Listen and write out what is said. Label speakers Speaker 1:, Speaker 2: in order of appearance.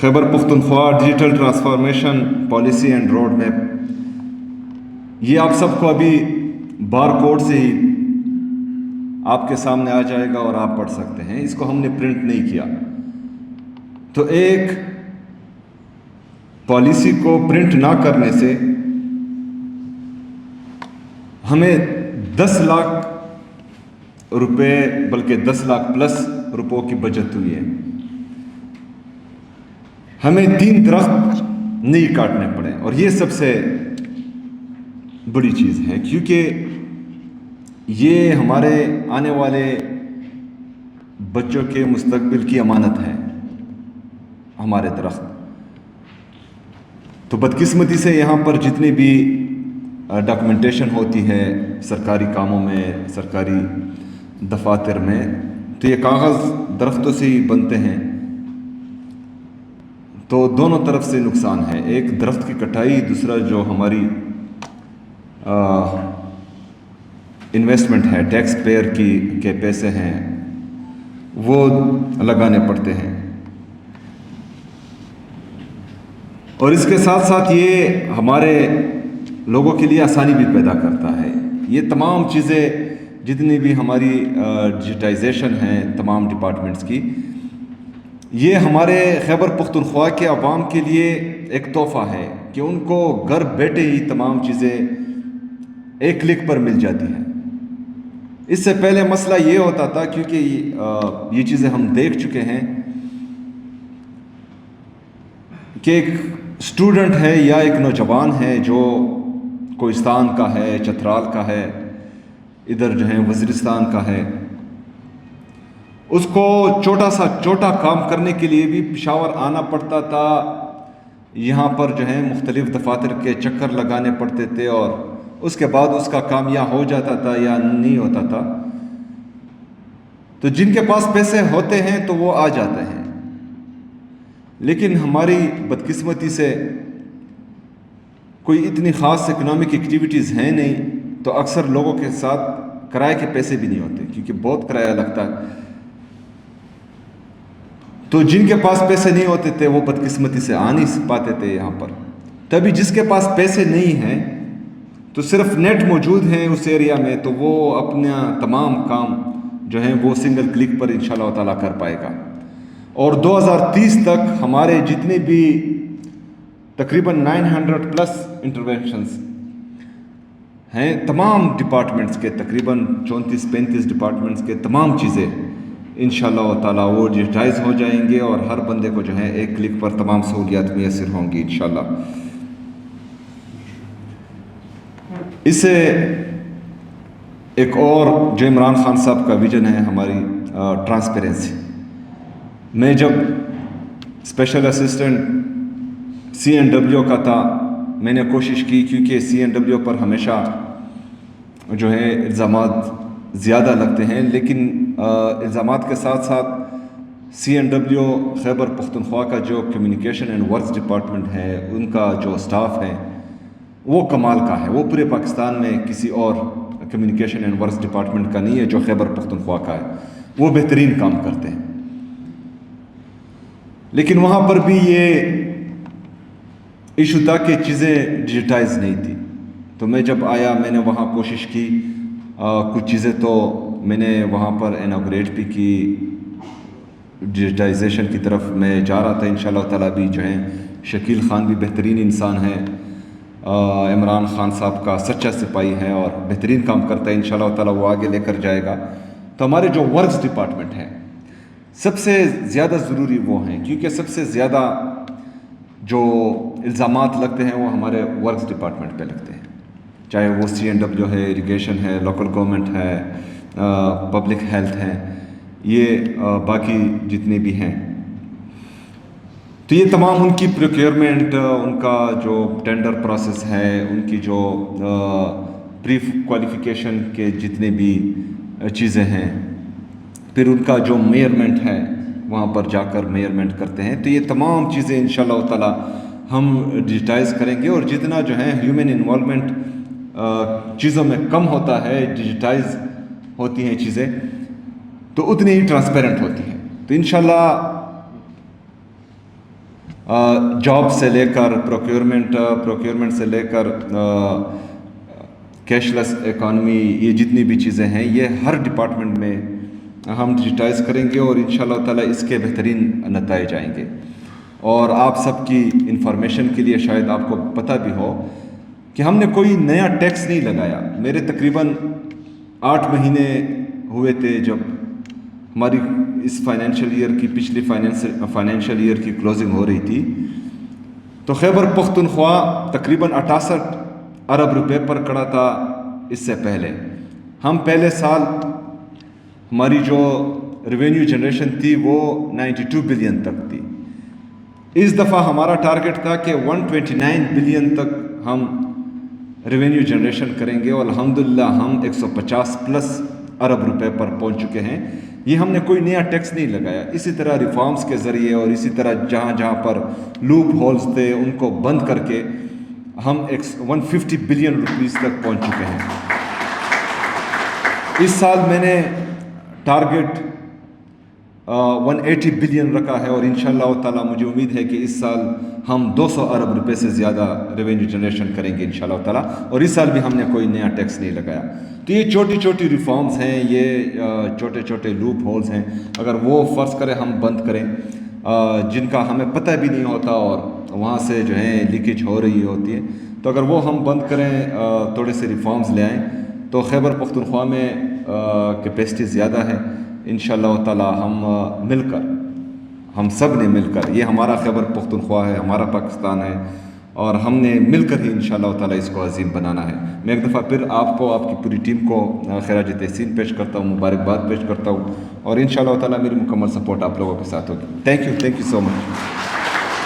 Speaker 1: Khyber Pakhtunkhwa digital transformation policy and road map, یہ آپ سب کو ابھی بار کوڈ سے ہی آپ کے سامنے آ جائے گا اور آپ پڑھ سکتے ہیں. اس کو ہم نے پرنٹ نہیں کیا. تو ایک پالیسی کو پرنٹ نہ کرنے سے ہمیں 10 لاکھ روپے بلکہ 10 لاکھ پلس روپوں کی بچت ہوئی ہے. ہمیں 3 درخت نہیں کاٹنے پڑے، اور یہ سب سے بڑی چیز ہے، کیونکہ یہ ہمارے آنے والے بچوں کے مستقبل کی امانت ہے ہمارے درخت. تو بدقسمتی سے یہاں پر جتنی بھی ڈاکومنٹیشن ہوتی ہے سرکاری کاموں میں، سرکاری دفاتر میں، تو یہ کاغذ درختوں سے ہی بنتے ہیں. تو دونوں طرف سے نقصان ہے، ایک درخت کی کٹائی، دوسرا جو ہماری انویسٹمنٹ ہے، ٹیکس پیئر کے پیسے ہیں وہ لگانے پڑتے ہیں. اور اس کے ساتھ ساتھ یہ ہمارے لوگوں کے لیے آسانی بھی پیدا کرتا ہے. یہ تمام چیزیں جتنی بھی ہماری ڈیجیٹائزیشن ہے تمام ڈپارٹمنٹس کی، یہ ہمارے خیبر پختونخوا کے عوام کے لیے ایک تحفہ ہے کہ ان کو گھر بیٹھے ہی تمام چیزیں ایک کلک پر مل جاتی ہیں. اس سے پہلے مسئلہ یہ ہوتا تھا، کیونکہ یہ چیزیں ہم دیکھ چکے ہیں کہ ایک اسٹوڈنٹ ہے یا ایک نوجوان ہے جو کوہستان کا ہے، چترال کا ہے، ادھر جو ہے وزیرستان کا ہے، اس کو چھوٹا کام کرنے کے لیے بھی پشاور آنا پڑتا تھا. یہاں پر جو ہے مختلف دفاتر کے چکر لگانے پڑتے تھے، اور اس کے بعد اس کا کام یا ہو جاتا تھا یا نہیں ہوتا تھا. تو جن کے پاس پیسے ہوتے ہیں تو وہ آ جاتے ہیں، لیکن ہماری بدقسمتی سے کوئی اتنی خاص اکنامک ایکٹیویٹیز ہیں نہیں، تو اکثر لوگوں کے ساتھ کرائے کے پیسے بھی نہیں ہوتے، کیونکہ بہت کرایہ لگتا ہے. تو جن کے پاس پیسے نہیں ہوتے تھے وہ بدقسمتی سے آ نہیں پاتے تھے یہاں پر. تبھی جس کے پاس پیسے نہیں ہیں تو صرف نیٹ موجود ہیں اس ایریا میں، تو وہ اپنا تمام کام جو ہیں وہ سنگل کلک پر انشاءاللہ تعالیٰ کر پائے گا. اور 2030 تک ہمارے جتنے بھی تقریباً 900 پلس انٹرونشنز ہیں تمام ڈپارٹمنٹس کے، تقریباً 34-35 ڈپارٹمنٹس کے تمام چیزیں انشاءاللہ تعالیٰ وہ ڈیجیٹائز ہو جائیں گے، اور ہر بندے کو جو ہے ایک کلک پر تمام سہولیات میسر ہوں گی انشاءاللہ. اس سے ایک اور جو عمران خان صاحب کا ویژن ہے ہماری ٹرانسپیرنسی. میں جب اسپیشل اسسٹنٹ CNW کا تھا، میں نے کوشش کی، کیونکہ CNW پر ہمیشہ جو ہے الزامات زیادہ لگتے ہیں، لیکن الزامات کے ساتھ ساتھ CNW خیبر پختونخوا کا جو کمیونیکیشن اینڈ ورکس ڈپارٹمنٹ ہے، ان کا جو سٹاف ہے وہ کمال کا ہے. وہ پورے پاکستان میں کسی اور کمیونیکیشن اینڈ ورکس ڈپارٹمنٹ کا نہیں ہے جو خیبر پختونخوا کا ہے. وہ بہترین کام کرتے ہیں. لیکن وہاں پر بھی یہ ایشو تھا کہ چیزیں ڈیجیٹائز نہیں تھی. تو میں جب آیا میں نے وہاں کوشش کی، کچھ چیزیں تو میں نے وہاں پر انوگریٹ بھی کی، ڈیجیٹائزیشن کی طرف میں جا رہا تھا. انشاءاللہ تعالیٰ بھی جو ہیں شکیل خان بھی بہترین انسان ہے، عمران خان صاحب کا سچا سپاہی ہے اور بہترین کام کرتا ہے. انشاءاللہ تعالیٰ وہ آگے لے کر جائے گا. تو ہمارے جو ورکس ڈپارٹمنٹ ہے سب سے زیادہ ضروری وہ ہیں، کیونکہ سب سے زیادہ جو الزامات لگتے ہیں وہ ہمارے ورکس ڈپارٹمنٹ پہ لگتے ہیں، چاہے وہ CNW ہے، اریگیشن ہے، لوکل گورنمنٹ ہے، پبلک ہیلتھ ہے، یہ باقی جتنے بھی ہیں. تو یہ تمام ان کی پروکیورمنٹ، ان کا جو ٹینڈر پروسیس ہے، ان کی جو پری کوالیفیکیشن کے جتنے بھی چیزیں ہیں، پھر ان کا جو میئرمنٹ ہے وہاں پر جا کر میئرمنٹ کرتے ہیں. تو یہ تمام چیزیں انشاءاللہ تعالیٰ ہم ڈیجیٹائز کریں گے، اور جتنا جو ہے ہیومن انوالومنٹ چیزوں میں کم ہوتا ہے، ڈیجیٹائز ہوتی ہیں چیزیں، تو اتنی ہی ٹرانسپیرنٹ ہوتی ہیں. تو انشاءاللہ جاب سے لے کر پروکیورمنٹ سے لے کر کیش لیس اکانومی، یہ جتنی بھی چیزیں ہیں یہ ہر ڈپارٹمنٹ میں ہم ڈیجیٹائز کریں گے اور انشاءاللہ تعالی اس کے بہترین نتائج آئیں گے۔ اور آپ سب کی انفارمیشن کے لیے شاید آپ کو پتہ بھی ہو کہ ہم نے کوئی نیا ٹیکس نہیں لگایا۔ میرے تقریباً 8 مہینے ہوئے تھے جب ہماری اس فائنینشیل ایئر کی پچھلی فائنینشیل ایئر کی کلوزنگ ہو رہی تھی، تو خیبر پختونخوا تقریباً 68 ارب روپے پر کڑا تھا۔ اس سے پہلے ہم پہلے سال ہماری جو ریونیو جنریشن تھی وہ 92 بلین تک تھی۔ اس دفعہ ہمارا ٹارگٹ تھا کہ 129 بلین تک ہم ریونیو جنریشن کریں گے اور الحمدللہ ہم 150 پلس ارب روپے پر پہنچ چکے ہیں۔ یہ ہم نے کوئی نیا ٹیکس نہیں لگایا، اسی طرح ریفارمز کے ذریعے اور اسی طرح جہاں جہاں پر لوپ ہولز تھے ان کو بند کر کے ہم 150 بلین روپیز تک پہنچ چکے ہیں۔ اس سال میں نے ٹارگٹ 180 بلین رکھا ہے اور انشاءاللہ تعالی مجھے امید ہے کہ اس سال ہم 200 ارب روپے سے زیادہ ریونیو جنریشن کریں گے انشاءاللہ تعالی، اور اس سال بھی ہم نے کوئی نیا ٹیکس نہیں لگایا۔ تو یہ چھوٹی چھوٹی ریفارمز ہیں، یہ چھوٹے چھوٹے لوپ ہولز ہیں، اگر وہ فرض کریں ہم بند کریں جن کا ہمیں پتہ بھی نہیں ہوتا اور وہاں سے جو ہے لیکیج ہو رہی ہوتی ہے، تو اگر وہ ہم بند کریں، تھوڑے سے ریفارمز لے آئیں، تو خیبر پختونخوا میں کیپیسٹی زیادہ ہے۔ انشاءاللہ تعالی ہم سب نے مل کر، یہ ہمارا خیبر پختونخوا ہے، ہمارا پاکستان ہے، اور ہم نے مل کر ہی انشاءاللہ تعالی اس کو عظیم بنانا ہے۔ میں ایک دفعہ پھر آپ کو، آپ کی پوری ٹیم کو خراج تحسین پیش کرتا ہوں، مبارکباد پیش کرتا ہوں، اور انشاءاللہ تعالی میری مکمل سپورٹ آپ لوگوں کے ساتھ ہوگی۔ Thank you so much.